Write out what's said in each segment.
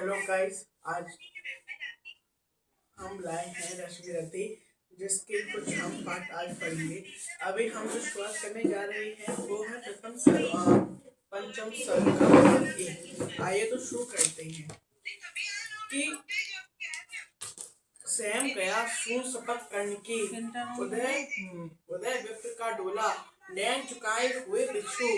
Hello guys. आज हम लाए हैं रश्मिरथी, जिसके कुछ हम पाठ आज पढ़ेंगे। अभी हम जो शुरुआत करने जा रहे हैं वो है प्रथम पंचम सर्ग का पाठ एक। आइए तो शुरू करते हैं कि स्वयं गया शूर शपथ कर्ण की उदय उदय विप्र का डोला, नैन चुकाए हुए भिक्षु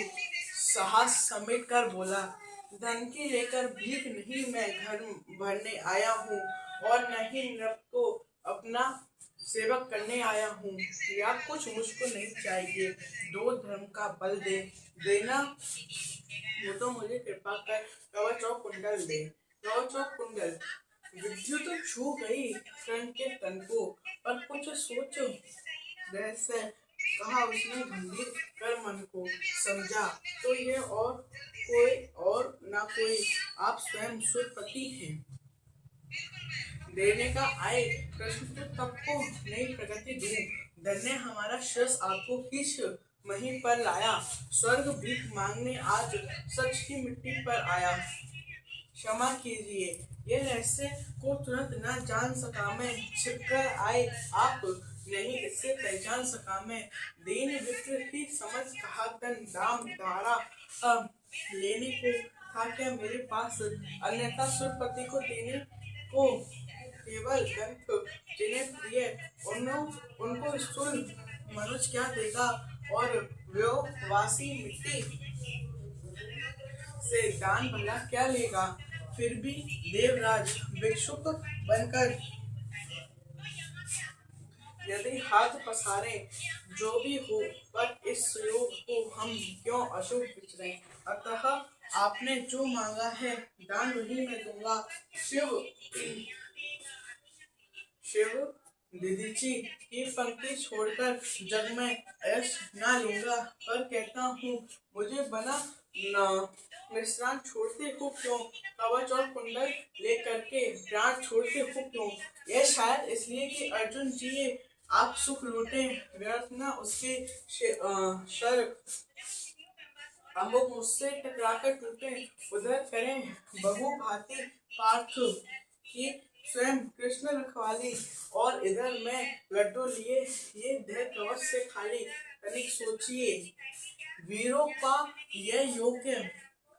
साहस समेट कर बोला, धन की लेकर भीख नहीं मैं घर भरने आया हूँ, और न ही नृप को अपना सेवक करने आया हूँ। या कुछ मुझको नहीं चाहिए, दो धर्म का बल देना वो तो मुझे कृपा कर कवच और कुंडल दे। कवच और कुंडल विद्युत तो छू गई कर्ण के तन को, पर कुछ सोच रहस्य कहा उसने गंभीर कर मन को समझा, तो ये और कोई और ना कोई आप स्वयं सुरपति हैं। देने का आए कृष्ण तो तब को नई प्रगति दूं, धन्य हमारा शिरस आपको किस मही पर लाया, स्वर्ग भीख मांगने आज सच की मिट्टी पर आया। क्षमा कीजिए ये रहस्य को तुरंत न जान सका मैं, छिपकर आए आप नहीं इससे पहचान सका मैं। दीन विप्र की समझ कहा तन दाम धारा, लेने को था क्या मेरे पास, अन्यथा सुरपति को देने को केवल ग्रंथ जिन्हें प्रिय उनको स्थूल मनुष्य क्या देगा, और वासी मिट्टी से दान भला क्या लेगा। फिर भी देवराज भिक्षुक बनकर यदि हाथ पसारे जो भी हो, पर इस योग को हम क्यों अशुभ विचरे। अतः आपने जो मांगा है दान वही मैं दूंगा। शिव शिव दीदीची की पंक्ति छोड़कर जग में ऐश ना लूंगा, पर कहता हूँ मुझे बना न विश्राम छोड़ते हो क्यों, कवच और कुंडल लेकर के प्राण छोड़ते हो क्यों। यह शायद इसलिए कि अर्जुन जी आप सुख लूटे व्यर्थ न उसके शर अमुक मुझसे टकराकर टूटे, उधर करें बहु भांति पार्थ की स्वयं कृष्ण रखवाली, और इधर मैं लड्डू लिए ये देह कवच से खाली। तनिक सोचिए वीरों का यह योग्य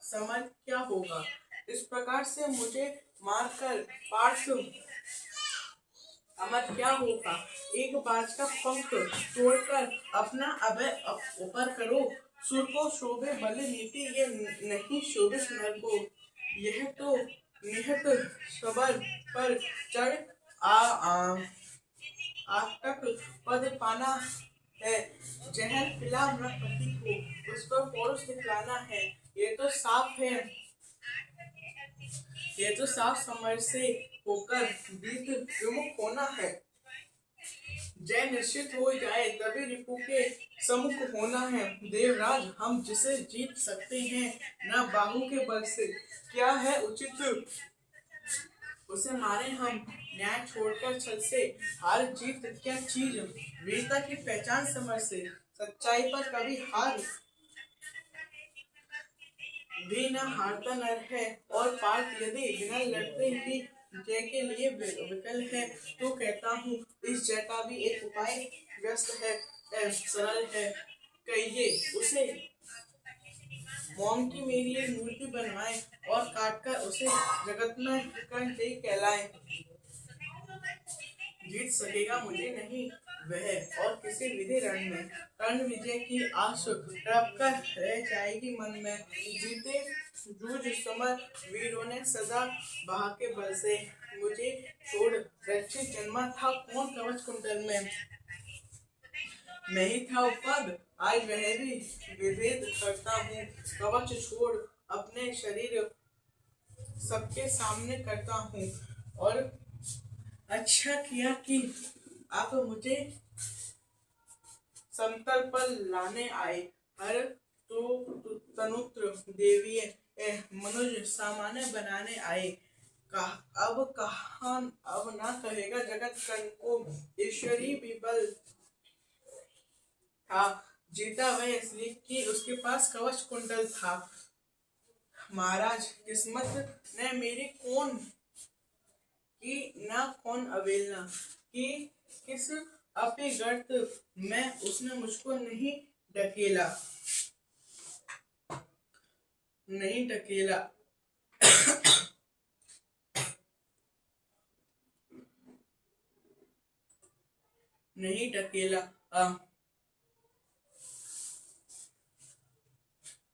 समझ क्या होगा। इस प्रकार से मुझे मारकर पार्थ अमर क्या होगा। एक बाज का पंख तोड़कर अपना अभय ऊपर करो, सुर को शोभे बल नीति ये नहीं शोभित नर को। यह तो निहत सबर पर चढ़ आज तक पद पाना है, जहर पिला नृपति को उस पर पौरुष दिखलाना है। ये तो साफ समझ से होकर बीत विमुख होना है। जय निश्चित हो जाए तभी रिपु के सम्मुख होना है। देवराज हम जिसे जीत सकते हैं न बाहु के बल से, क्या है उचित उसे मारे हम, न्याय छोड़कर छल से। हार जीत क्या चीज वीरता की पहचान समझ से, सच्चाई पर कभी हार भी न हारता नर है। और पार्थ यदि बिना लड़ते ही जय के लिए विकल है, तो कहता हूँ इस जय का भी एक उपाय व्यस्त है, सरल है। कहिए उसे मोम की मेरी एक मूर्ति बनवाए, और काटकर उसे जगत में कर्ण कहलाए। जीत सकेगा मुझे नहीं वह, और किसी विधि रण में कर्ण विजय की आस रख कर रह जाएगी मन में। जीते जूझ समर वीरों ने सदा बहा के बल से, मुझे छोड़ रक्षित जन्मा था कौन कवच कुंडल में। मैं ही था उपद आज वह भी विभेद करता हूँ, कवच छोड़ अपने शरीर सबके सामने करता हूँ। और अच्छा किया कि आप मुझे समतल पर लाने आए, हर तो तनुत्र देवी मनुज सामान्य बनाने आए। अब ना कहेगा जगत कर्ण को ईश्वरी भी बल था, जीता वह इसलिए कि उसके पास कवच कुंडल था। महाराज किस्मत ने मेरी कौन की ना कौन अवेलना कि किस अपे गर्त में उसने मुझको ढकेला नहीं ढकेला नहीं ढकेला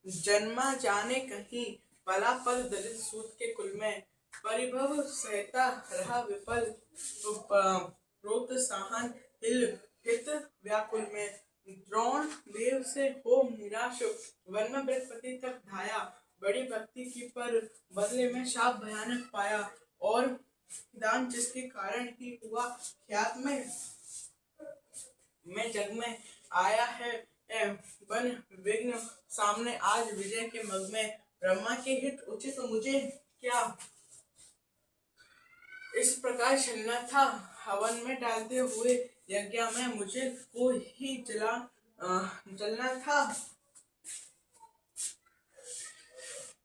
जन्मा जाने कहीं पला पल दलित सूत के कुल में परिभव सहता रहा विफल प्रोत्साहन हिल हित व्याकुल में द्रोण देव से हो निराश वन में बृहस्पति तक धाया बड़ी भक्ति की पर बदले में शाप भयानक पाया और दान जिसके कारण ही हुआ ख्यात में जग में आया है बन विघ्न सामने आज विजय के मग में ब्रह्मा के हित उचित तो मुझे क्या इस प्रकार चलना था हवन में डालते हुए यज्ञ में मुझे को ही जलना था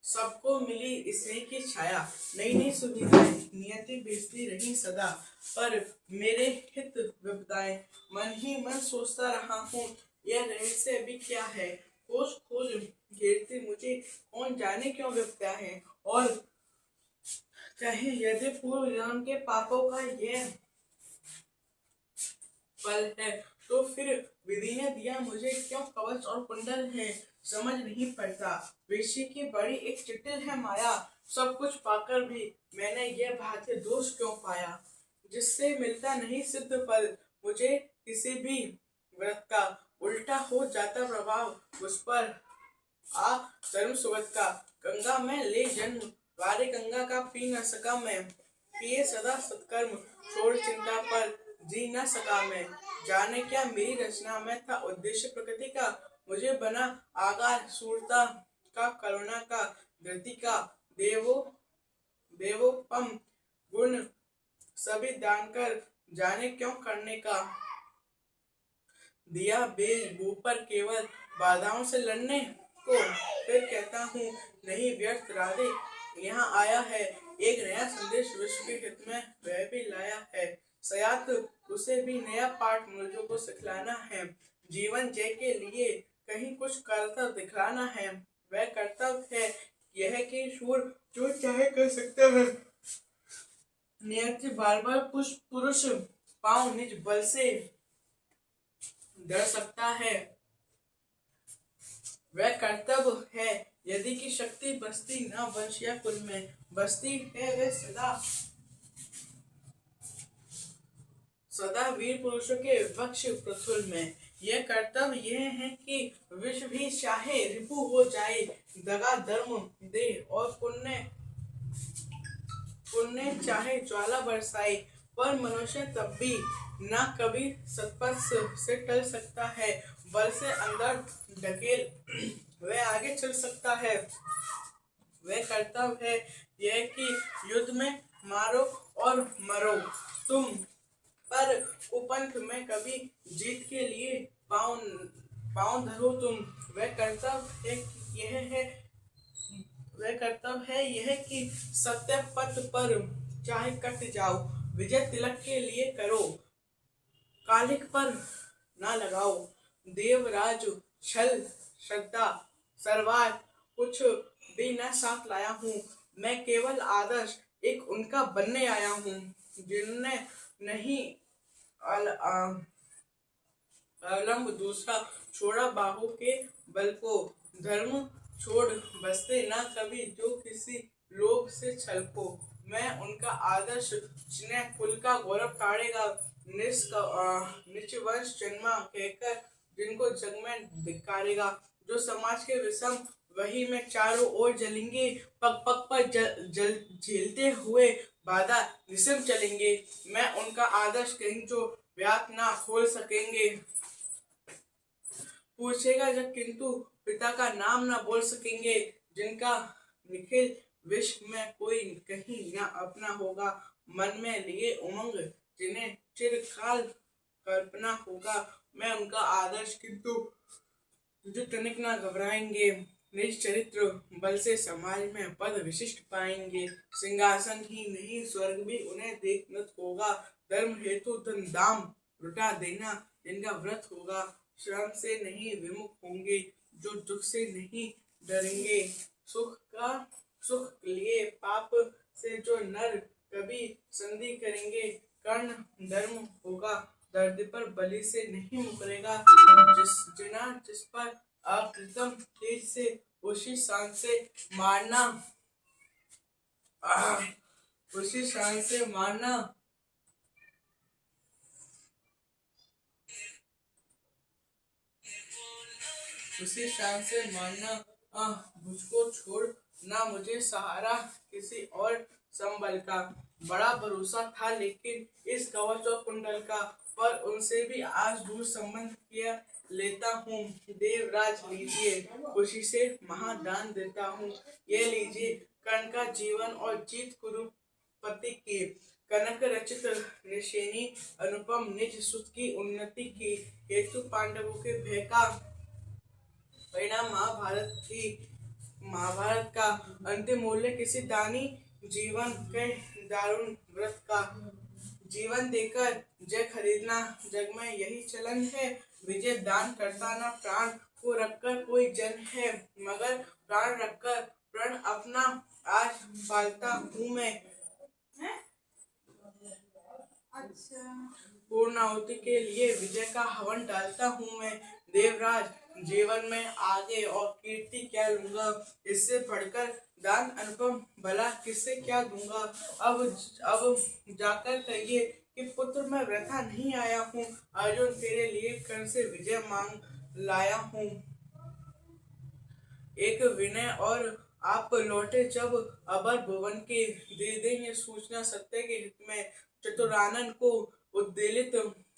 सबको मिली स्नेह की छाया नई नई सुविधाएं नियति बेचती रही सदा पर मेरे हित विपदाएं मन ही मन सोचता रहा हूँ यह रहस्य भी क्या है खोज खोज घेरती मुझे कौन जाने क्यों विपदा है और चाहे यदि पूर्व जन्म के पापों का यह फल है तो फिर विधि ने दिया मुझे क्यों कवच और कुंडल है समझ नहीं पड़ता ऋषि की बड़ी एक जटिल है माया सब कुछ पाकर भी मैंने यह भाग्य दोष क्यों पाया जिससे मिलता नहीं सिद्ध फल मुझे किसी भी व्रत का उल्टा हो जाता प्रभाव उस पर आ धर्म सुगत का गंगा में ले जन्म वारे गंगा का पी न सका मैं पिए सदा सत्कर्म छोड़ चिंता पर जी न सका मैं जाने क्या मेरी रचना में था उद्देश्य प्रकृति का मुझे बना आगार सूरता का करुणा का धृति का देवोपम गुण सभी दान कर जाने क्यों करने का दिया बेल ऊपर केवल बाधाओं से लड़ने को फिर कहता हूँ नहीं व्यर्थ राधे यहाँ आया है एक नया संदेश विश्व के हित में वह भी लाया है सयात उसे भी नया पाठ मुझे को सिखलाना है जीवन जय के लिए कहीं कुछ कर्तव्य दिखलाना है वह कर्तव्य है यह कि शूर जो चाहे कर सकता है नियति बार बार पुरुष पांव निज बल से डर सकता है वह कर्तव्य है यदि की शक्ति बस्ती न वंश या कुल में बस्ती है वह सदा वीर पुरुषों के वक्ष प्रथुल में यह कर्तव्य यह है कि विश्व भी चाहे रिपु हो जाए दगा धर्म दे और पुण्य चाहे ज्वाला बरसाए पर मनुष्य तब भी न कभी सत्पथ से टल सकता है बल से अंदर ढकेल वह आगे चल सकता है वह कर्तव्य है यह कि युद्ध में मारो और मरो तुम पर उपंथ में कभी जीत के लिए पाँव धरो तुम वह कर्तव्य है यह कि सत्य पथ पर चाहे कट जाओ विजय तिलक के लिए करो कालिक पर ना लगाओ देवराज छल श्रद्धा सर्वार कुछ भी न साथ लाया हूँ मैं केवल आदर्श एक उनका बनने आया हूँ जिनने नहीं अवलंब दूसरा छोड़ा बाहु के बल को धर्म छोड़ बसते ना कभी जो किसी लोभ से छल को मैं उनका आदर्श जिन्हें कुल का गौरव ताड़ेगा नीच वंश जन्मा कहकर जिनको जग में धिक्कारेगा जो समाज के विषम वही में चारों ओर जलेंगे पग पग पर जल झेलते हुए बाधा निसम चलेंगे मैं उनका आदर्श कहीं जो व्याप ना खोल सकेंगे पूछेगा जब किंतु पिता का नाम ना बोल सकेंगे जिनका निखिल विश्व में कोई कहीं ना अपना होगा मन में लिए उमंग जिन्हें चिरकाल कल्पना होगा मैं उनका आदर्श किंतु जो तनिक ना घबराएंगे निज चरित्र बल से समाज में पद विशिष्ट पाएंगे। सिंहासन ही नहीं स्वर्ग भी उन्हें देखनत होगा। धर्म हेतु धन दाम लुटा देना जिनका व्रत होगा। श्रम से नहीं विमुख होंगे जो दुख से नहीं डरेंगे। सुख लिए पाप से जो नर कभी संधि करेंगे। कर्ण धर्म होगा दर्द पर बलि से नहीं मुकरेगा। जिस पर अकृतम तेज से उसी शान से मारना उसी शान से मारना उसी शान से मारना मुझको छोड़ ना मुझे सहारा किसी और संबल का। बड़ा भरोसा था लेकिन इस कवच और कुंडल का, पर उनसे भी आज दूर संबंध किया लेता हूँ। देवराज लीजिए, खुशी से महादान देता हूँ। ये लीजिए कर्ण का जीवन और जीत कुरुपति की। कनक रचित ऋषिनी अनुपम निज सुत की उन्नति की। हेतु पांडवों के भय का परिणाम महाभारत का। अंतिम मूल्य किसी दानी जीवन के दारुण व्रत का। जीवन देकर जय खरीदना जग में यही चलन है। विजय दान करता ना प्राण को रखकर कोई जन है। मगर प्राण रखकर प्रण अपना आज पालता हूँ मैं। पूर्णाहुति के लिए विजय का हवन डालता हूँ मैं। देवराज जीवन में आगे और कीर्ति क्या लूंगा। इससे बढ़कर दान अनुपम भला किससे क्या दूंगा। अब जाकर कहिए कि पुत्र मैं वृथा नहीं आया हूँ। अर्जुन तेरे लिए कर्ण से विजय मांग लाया हूँ। एक विनय और आप लौटे जब अबर भुवन के। दे देंगे सूचना सत्य के हित में। चतुरानन को उद्वेलित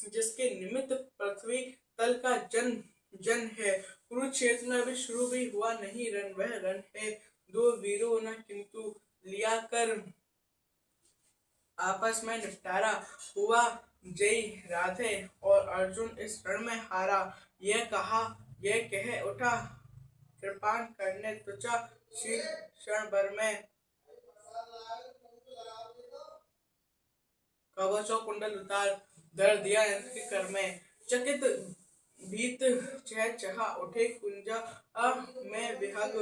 जिसके निमित्त पृथ्वी तल का जन जन है। कुरुक्षेत्र में अभी शुरू भी हुआ नहीं रण, वह रण है। दो वीरों ने किंतु लिया कर आपस में निपटारा। हुआ जय राधे और अर्जुन इस रण में हारा। यह कह उठा कृपान करने त्वचा शील क्षण भर में। कवच और कुंडल उतार धर दिया यंत्र के कर में। चकित भीत चह उठे कुंजा में विहग।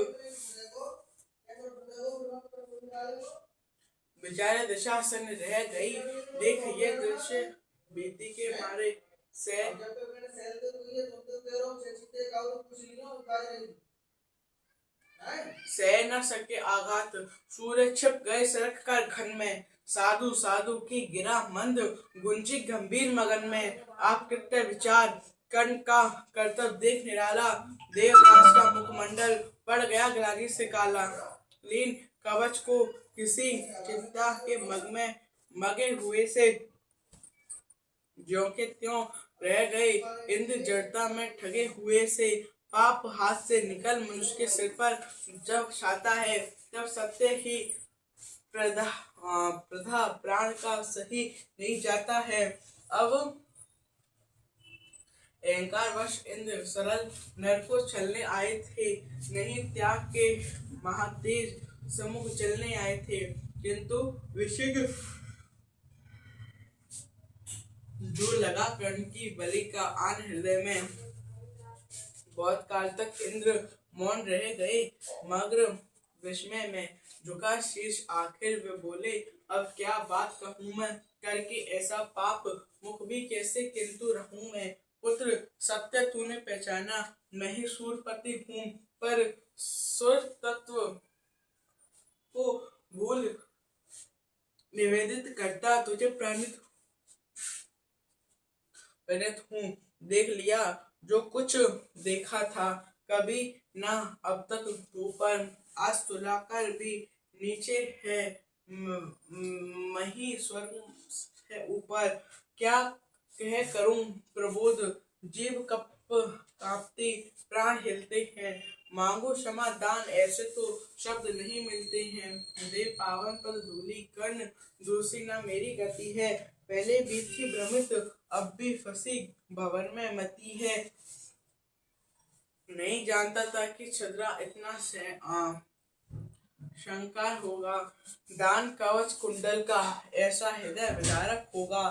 बेचारे दिशा सन रह गई देख ये दृश्य भीति के मारे। सह न सके आघात सूर्य छिप गए सरक कर घन में। साधु साधु की गिरा मंद गुंजी गंभीर मगन में। आप कृत्य विचार कर्ण का कर्तव्य देख निराला। देवराज का मुखमंडल पड़ गया ग्लानि से काला। लीन कवच को किसी चिंता के मगे हुए से ज्यों के त्यों रह गए। इंद्र जड़ता में ठगे हुए से। पाप हाथ से निकल मनुष्य के सिर पर जब छाता है तब सत्य ही प्रधा प्राण का सही नहीं जाता है। अब अहंकारवश इंद्र सरल नर को छलने आए थे। नहीं त्याग के महातेज सम्मुख चलने आए थे। किंतु विषय जो लगा कर्ण की बलि का आन हृदय में। बहुत काल तक इंद्र मौन रह गए मग्न विस्मय में। झुका शीश आखिर वे बोले अब क्या बात कहूँ मैं। करके ऐसा पाप मुख भी कैसे किंतु रहूं मैं। पुत्र सत्य तूने पहचाना मैं ही सूरपति हूँ। पर सुर तत्व को भूल निवेदित करता तुझे प्रणित हूँ। देख लिया जो कुछ देखा था कभी ना अब तक ऊपर। आज तुला कर भी नीचे है मही स्वर्ग है ऊपर। क्या कह करूं प्रबोध जीव कप कांपती प्राण हिलते हैं। मांगो क्षमा दान ऐसे तो शब्द नहीं मिलते हैं। दे पावन पद धूलि कर्ण दूसरी ना मेरी गति है। पहले भी थी भ्रमित अब भी फंसी भवन में मती है। नहीं जानता था कि छद्रा इतना शंकर होगा। दान कवच कुंडल का ऐसा हृदय विदारक होगा।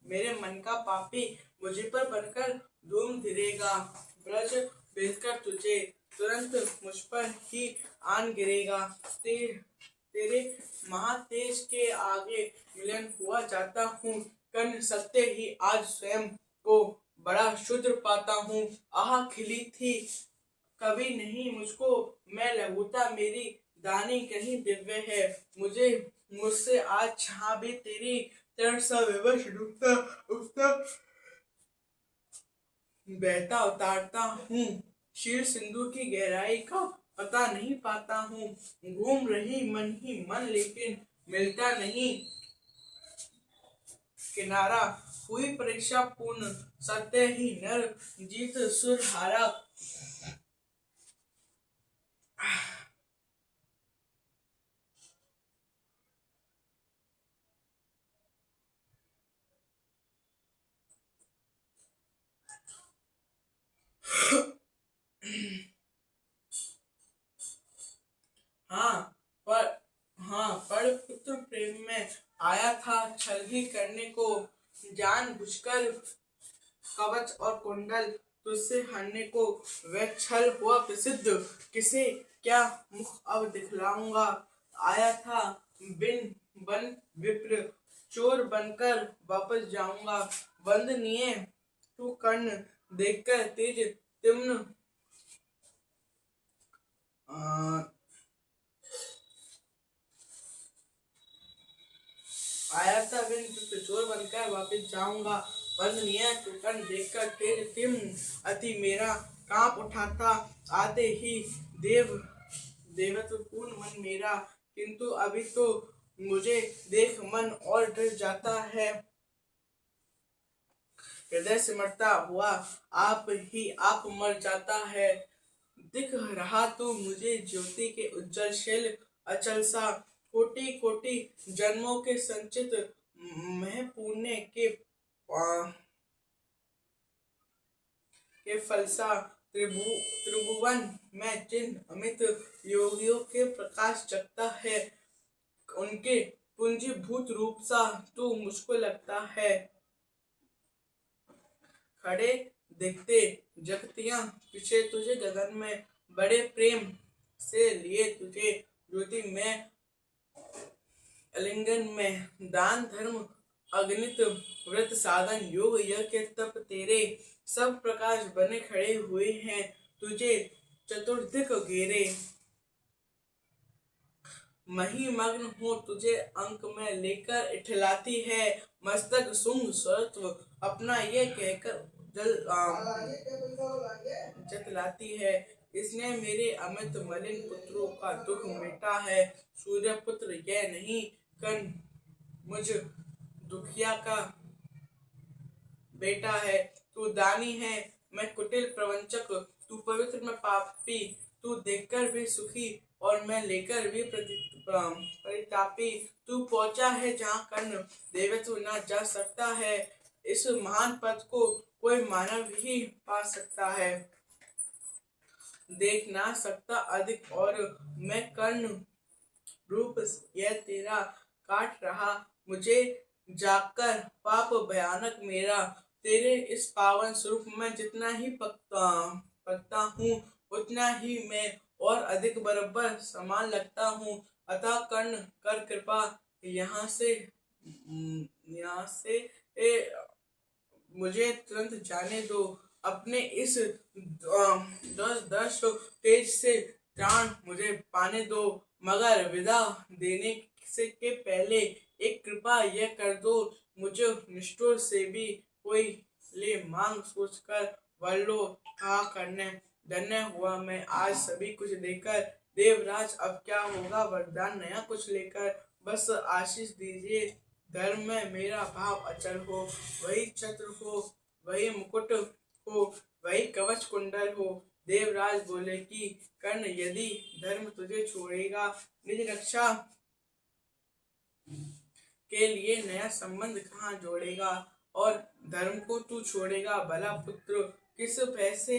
मेरे मन का पापी मुझे पर बनकर धूम धिरेगा। ब्रज भेजकर तुझे तुरंत मुझ पर ही आन गिरेगा। तेरे महातेज के आगे मिलन हुआ जाता हूँ। कर्ण सत्य ही आज स्वयं को बड़ा शुद्र पाता हूँ। आह खिली थी कभी नहीं मुझको, मैं लघुता मेरी दानी कहीं दिव्य है। मुझे मुझसे आज जहाँ भी तेरी चरण सा विवश डूबता उठता बहता उतारता हूँ। क्षीर सिंधु की गहराई का पता नहीं पाता हूँ। घूम रही मन ही मन लेकिन मिलता नहीं किनारा। हुई परीक्षा पूर्ण सत्य ही नर जीत सुर हारा। हाँ पर हाँ पर पुत्र प्रेम में आया था छल ही करने को। जानबूझकर कवच और कुंडल तुझसे हरने को वह छल हुआ प्रसिद्ध। किसे क्या मुख अब दिखलाऊंगा। आया था बिन बन विप्र चोर बनकर वापस जाऊंगा। वंदनीय तू कर्ण देखकर तेज तिम्न आया था बिन चोर बनकर वापस जाऊंगा। वंदनीय टुकन देखकर तेज तिम अति मेरा कांप उठाता। आते ही देवत्व पूर्ण मन मेरा, किंतु अभी तो मुझे देख मन और डर जाता है। हृदय सिमटता हुआ आप ही आप मर जाता है। दिख रहा तू मुझे ज्योति के उज्जवल शील अचल सा। कोटि कोटि जन्मों के संचित मह पुण्य के फलसा। त्रिभुवन में जिन अमित योगियों के प्रकाश जगता है, उनके पुंजीभूत रूप सा तू मुझको लगता है। खड़े दिखते जगतियां पीछे तुझे गगन में, बड़े प्रेम से लिए तुझे ज्योति में आलिंगन में। दान धर्म अगणित व्रत साधन योग यज्ञ तप तेरे सब प्रकाश बने खड़े हुए हैं। तुझे चतुर्दिक घेरे मही मग्न हो तुझे अंक में लेकर इठलाती है। मस्तक शुंग स्वत्व अपना ये कहकर जतलाती है। इसने मेरे अमित मलिन पुत्रों का दुख मिटा है। सूर्य पुत्र यह नहीं कन मुझ दुखिया का बेटा है। तू दानी है मैं कुटिल प्रवंचक, तू पवित्र मैं पापी। तू देखकर भी सुखी और मैं लेकर भी परितापी। तू पहुंचा है जहाँ कर्ण देवत्व न जा सकता है। इस महान पद को कोई मानव ही पा सकता है, देख ना सकता अधिक। और मैं कर्ण रूप यह तेरा काट रहा मुझे जाकर पाप भयानक मेरा। तेरे इस पावन स्वरूप में जितना ही पकता हूँ, उतना ही मैं और अधिक बराबर समान लगता हूँ। अतः कर्ण कर कृपा यहाँ से मुझे तुरंत जाने दो। अपने इस दस तेज से प्राण मुझे पाने दो। मगर विदा देने से के पहले एक कृपा यह कर दो, मुझे निष्ठुर से भी कोई ले मांग सोचकर वर लो। हा करने धन्य हुआ मैं आज सभी कुछ देकर। देवराज अब क्या होगा वरदान नया कुछ लेकर। बस आशीष दीजिए धर्म में मेरा भाव अचल हो। वही छत्र हो वही मुकुट हो वही कवच कुंडल हो। देवराज बोले कि कर्ण यदि धर्म तुझे छोड़ेगा, निज रक्षा के लिए नया संबंध कहाँ जोड़ेगा। और धर्म को तू छोड़ेगा भला पुत्र किस पैसे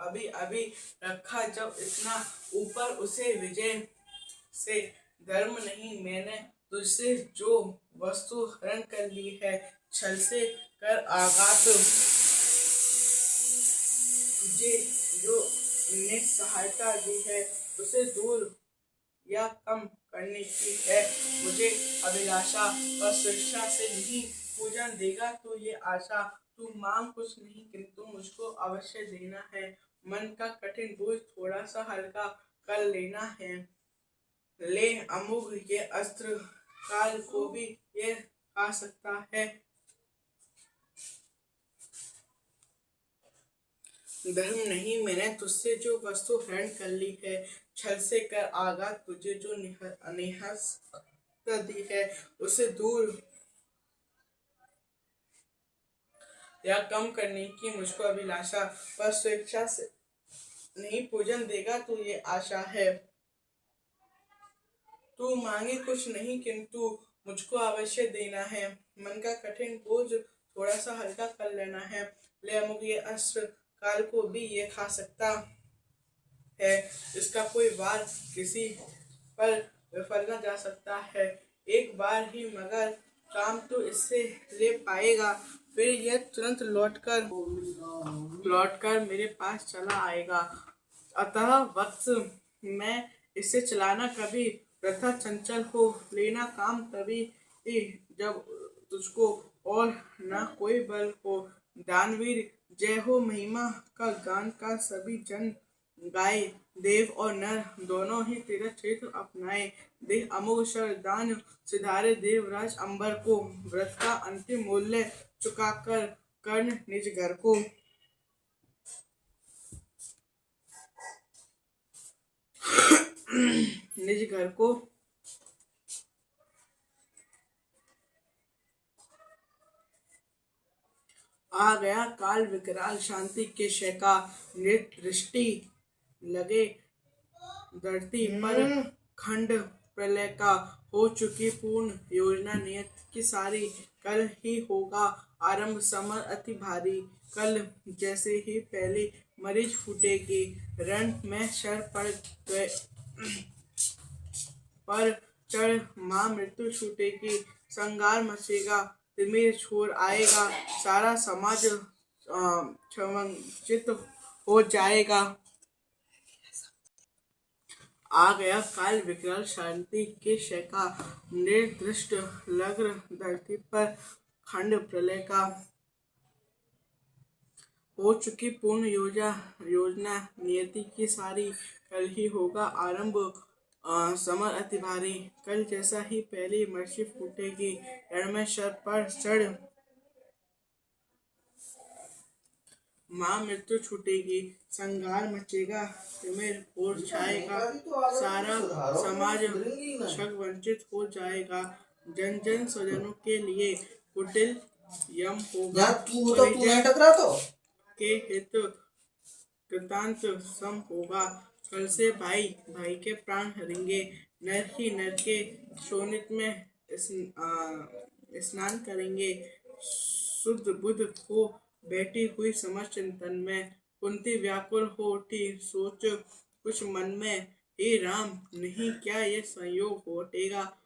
अभी अभी रखा जब इतना ऊपर उसे विजय से धर्म नहीं। मैंने तुझसे जो वस्तु हरण कर ली है, छल से कर आघात, तुझे जो निस्सहायता दी है उसे दूर या कम करने की है। मुझे अभिलाषा और शिक्षा से नहीं पूजन देगा तो ये आशा। तू मांग कुछ नहीं किंतु मुझको अवश्य देना है। मन का कठिन बोझ थोड़ा सा हल्का कर लेना है। ले अमोघ ये अस्त्र, काल को भी ये खा सकता है। धर्म नहीं, मैंने तुझसे जो वस्तु हरण कर ली है, छल से कर आघात, तुझे जो निहत्ता दी है उसे दूर या कम करने की मुझको अभिलाषा, पर स्वेच्छा से नहीं पूजन देगा तो ये आशा है। तू मांगे कुछ नहीं किंतु मुझको अवश्य देना है। मन का कठिन बोझ थोड़ा सा हल्का कर लेना है। ले अमुक ये अस्त्र, काल को भी ये खा सकता है। इसका कोई वार किसी पर विफल न जा सकता है। एक बार ही मगर काम तो इससे ले पाएगा, फिर यह तुरंत लौटकर मेरे पास चला आएगा। अतः वत्स, मैं इसे चलाना कभी वृथा चंचल हो, लेना काम तभी जब तुझको और न कोई बल हो। दानवीर जय हो, महिमा का गान का सभी जन गाए। देव और नर दोनों ही तेरा क्षेत्र अपनाए। देह अमोघ शर दान सिधारे देवराज अंबर को। व्रत का अंतिम मूल्य चुकाकर कर्ण निज घर को। निज घर को आ गया काल विकराल, शांति के शय का दृष्टि लगे धरती पर। खंड प्रलय का हो चुकी पूर्ण योजना, नियत की सारी। कल ही होगा आरंभ समर अति भारी। कल जैसे ही पहली मरीज फूटेगी, रण में शर पड़ गए पर चढ़ मां मृत्यु छूटेगी। संगार मचेगा, तिमिर छोर आएगा, सारा समाज क्षमचित हो जाएगा। आ गया काल विकराल, शांति के शय का निर्दिष्ट लग्न धरती पर। खंड प्रलय का हो चुकी पूर्ण योजना, नियति की सारी। कल ही होगा आरंभ समर अति भारी। कल जैसा ही पहली मर्ची फूटेगी, रण में शर पर चढ़ मां मृत्यु छूटेगी। संगार मचेगा, तिमिर और छाएगा, सारा समाज शक वंचित हो जाएगा। जन जन स्वजनों के लिए कुटिल यम होगा। के हित कृतांत सम होगा। कल से भाई भाई के प्राण हरेंगे। नर ही नर के शोणित में स्नान करेंगे। शुद्ध बुद्ध हो बैठी हुई समझ चिंतन में। कुंती व्याकुल हो उठी सोच कुछ मन में। हे राम, नहीं क्या ये संयोग घटेगा।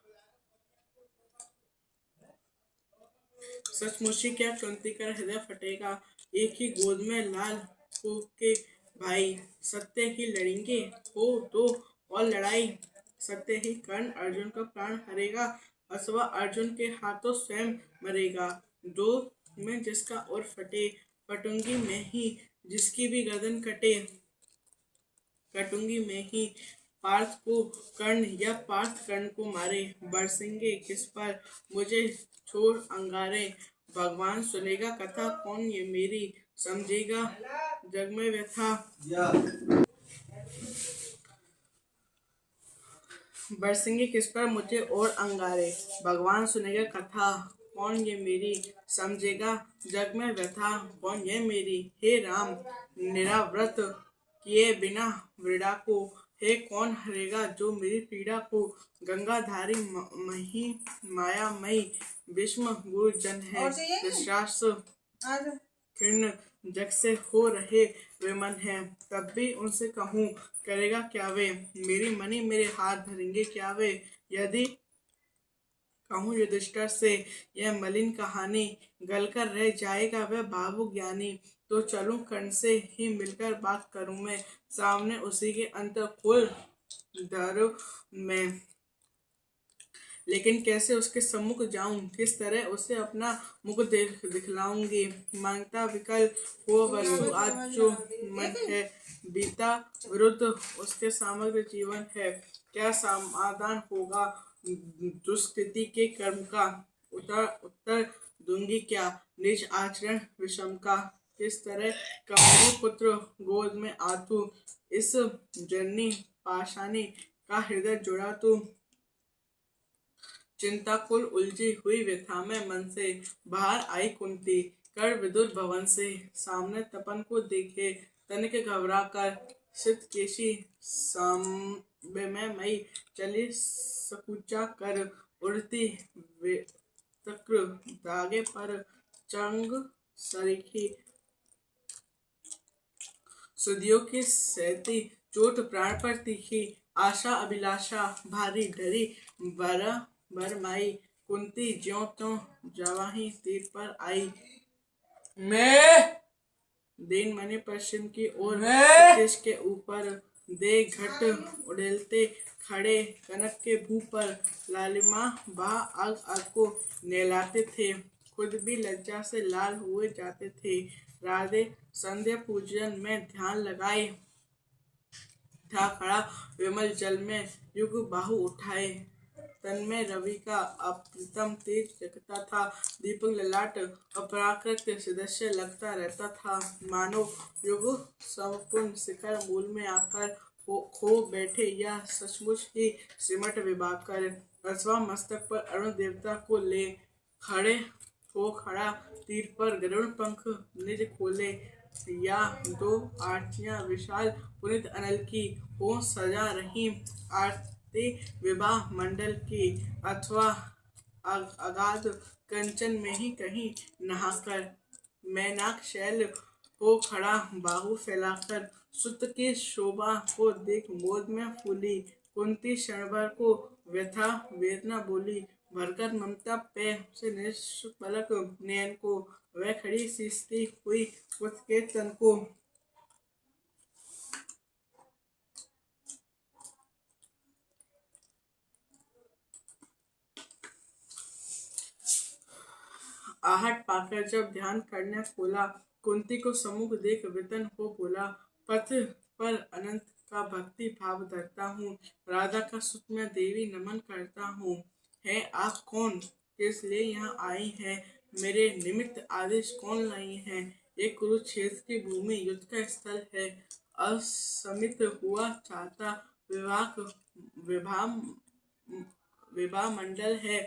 सचमुच ही क्या कुंती का हृदय फटेगा। एक ही गोद में लाल हो के भाई, सत्य ही लड़ेंगे हो तो और लड़ाई। सत्य ही कर्ण अर्जुन का प्राण हरेगा, अथवा अर्जुन के हाथों स्वयं मरेगा। दो में जिसका और फटे, कटूंगी मैं ही जिसकी भी गर्दन कटे। कटूंगी मैं ही पार्थ को कर्ण या पार्थ कर्ण को मारे। बरसेंगे किस पर मुझे छोड़ अंगारे। भगवान सुनेगा कथा कौन ये मेरी, समझेगा जग में व्यथा। बरसेंगे किस पर मुझे और अंगारे। भगवान सुनेगा कथा कौन ये मेरी, समझेगा जग में व्यथा कौन ये मेरी। हे राम, निराव्रत किए बिना व्रीड़ा को, हे कौन हरेगा जो मेरी पीड़ा को। गंगाधारी मही मायामयी भीष्म गुरु जन है। धृतराष्ट्र खिन्न जग से हो रहे वे मन है, तब भी उनसे कहूँ करेगा क्या वे, मेरी मनी मेरे हाथ धरेंगे क्या वे। यदि कहूँ युधिष्ठिर से यह मलिन कहानी, गलकर रह जाएगा वह भावुक ज्ञानी। तो चलूं कर्ण से ही मिलकर बात करूं मैं, सामने उसी के अंतर खोल धरो मैं। लेकिन कैसे उसके सम्मुख जाऊं, किस तरह उसे अपना मुख दिखलाऊंगी। मांगता विकल हो वस्तु आज जो मन है, बीता विरुद्ध उसके समग्र जीवन है। क्या समाधान होगा दुष्कृति के कर्म का, उत्तर उत्तर दूंगी क्या निज आचरण विषम का। किस तरह कमली पुत्र गोद में आतु, इस जननी पाशानी का हृदय जुड़ा तू। चिंता कुल उलझी हुई व्यथा में मन से, बाहर आई कुंती कर विदुर भवन से। सामने तपन को देखे तनिक घबरा कर, शीतकेशी में मई चली सकुचा कर। उड़ती तक्र धागे पर चंग सरीखी, सुदियों की सहती चोट प्राण पर तीखी। आशा अभिलाषा भारी डरी बर बरमाई, कुंती ज्यों त्यों जवाही तीर पर आई। मैं दिन मणि पश्चिम की ओर देश के ऊपर, दे घट उड़ेलते खड़े कनक के भू पर। लालिमा बहा आग आग को नहलाते थे, खुद भी लज्जा से लाल हुए जाते थे। राधे संध्या पूजन में ध्यान लगाए था खड़ा, विमल जल में युग बाहु उठाए। तन में रवि का अप्रतिम तेज जगता था, दीपक ललाट अपराकृत सदस्य लगता रहता था। मानो युग संपूर्ण शिखर मूल में आकर खो बैठे या सचमुच ही सिमट विभाकर। अथवा मस्तक पर अरुण देवता को ले खड़े हो खड़ा, तीर पर गरुड़ पंख निज खोले। या दो आर्चियां विशाल पुनित अनल की हो सजा रही, आरती विवाह मंडल की। अथवा अगाध कंचन में ही कहीं नहाकर, मैनाक शैल हो खड़ा बाहु फैलाकर। सुत की शोभा को देख मोद में फूली, कुंती क्षण भर को व्यथा वेदना बोली। भरकर ममता पे से निष्पलक नयन को, वह खड़ी सींचती हुई उसके तन को। आहट पाकर जब ध्यान करने खोला, कुंती को सम्मुख देख वितन हो बोला। पथ पर अनंत का भक्ति भाव धरता हूँ, राधा का सुत में देवी नमन करता हूँ। है आप कौन, किस लिए यहाँ आई हैं, मेरे निमित्त आदेश कौन लाई हैं। ये कुरुक्षेत्र की भूमि युद्ध का स्थल है, असमित हुआ चाहता विवाह विवाह विवाह मंडल है।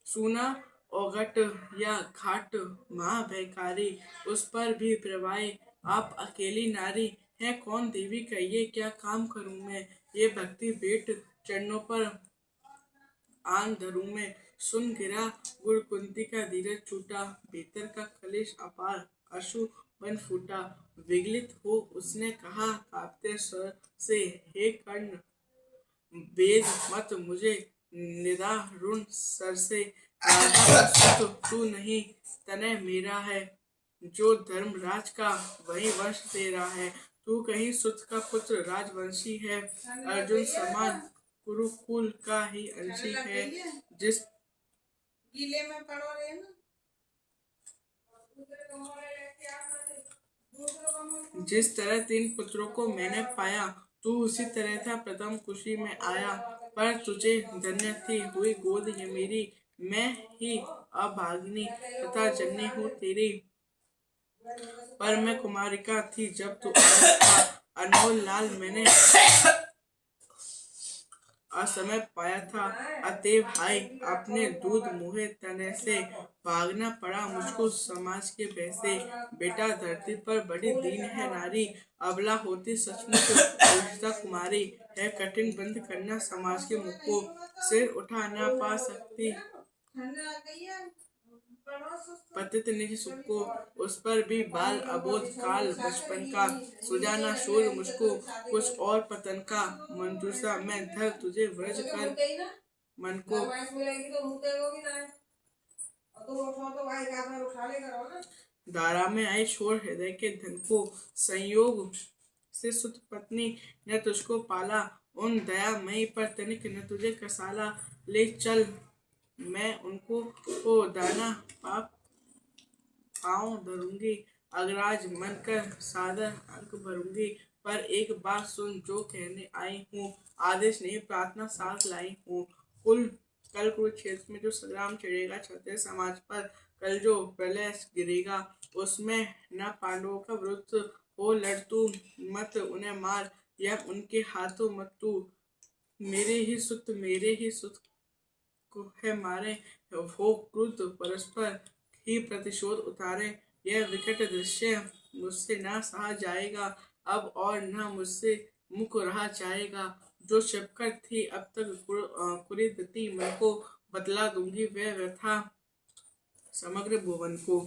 सूना ओघट या घाट महाभयकारी, उस पर भी प्रवाही आप अकेली नारी है। कौन देवी कहिए क्या काम करूं मैं, ये भक्ति भेंट चरणों पर आन धरूं मैं। सुन गिरा गुड़ कुंती का धीरज छूटा, भीतर का कलेश अपार अश्रु बन फूटा। विगलित हो उसने कहा कांपते स्वर से, हे कर्ण वेद मत मुझे निदारुण सर से। राजा का सुत तू नहीं तनय मेरा है, जो धर्मराज का वही वंश तेरा है। तू कहीं सुत का पुत्र राजवंशी है, अर्जुन समान कुरुकुल का ही अंशी है। जिस गीले में पड़ो रहे ना, जिस तरह 3 पुत्रों को मैंने पाया, तू उसी तरह था प्रथम खुशी में आया। पर तुझे धन्य थी हुई गोद ये मेरी, मैं ही अभागिनी तथा जननी हूँ तेरी। पर मैं कुमारिका थी जब तू आया था, अनमोल लाल मैंने असमय पाया था। अतएव हाय अपने दूध मुहे तने से, भागना पड़ा मुझको समाज के भय से। बेटा धरती पर बड़ी दीन है नारी, अबला होती सचमुच पूजिता कुमारी। है कठिन बंद करना समाज के मुख को, सिर उठा ना पा सकती पतित निज सुख को, उस पर भी बाल अबोध काल बचपन का, सुजाना शूर मुझको कुछ और पतन का, मंजूषा मैं धर तुझे व्रज कर मन को। दारा में आई छोड़ हृदय के धन को, संयोग से सुत पत्नी ने तुझको पाला, उन दयामयी पर तनिक न तुझे कसाला। ले चल मैं उनको को दाना पाप पाँव धरूंगी, अगराज मन कर सादर अंक भरूंगी। पर एक बात सुन जो कहने आई हूँ, आदेश नहीं प्रार्थना साथ लाई हूँ। कल कुरुक्षेत्र में जो संग्राम छिड़ेगा क्षत्रिय समाज पर, कल जो प्रलय गिरेगा उसमें न पांडवों का विरुद्ध हो लड़ तू, मत उन्हें मार या उनके हाथों मत तू। मेरे ही सुत को है मारे, हो क्रुद्ध परस्पर ही प्रतिशोध उतारे। यह विकट दृश्य मुझसे ना सहा जाएगा, अब और न मुझसे मुख रहा जाएगा। जो शिवकर थी अब तक कुरीति मन को, बतला दूंगी वह व्यथा समग्र भुवन को।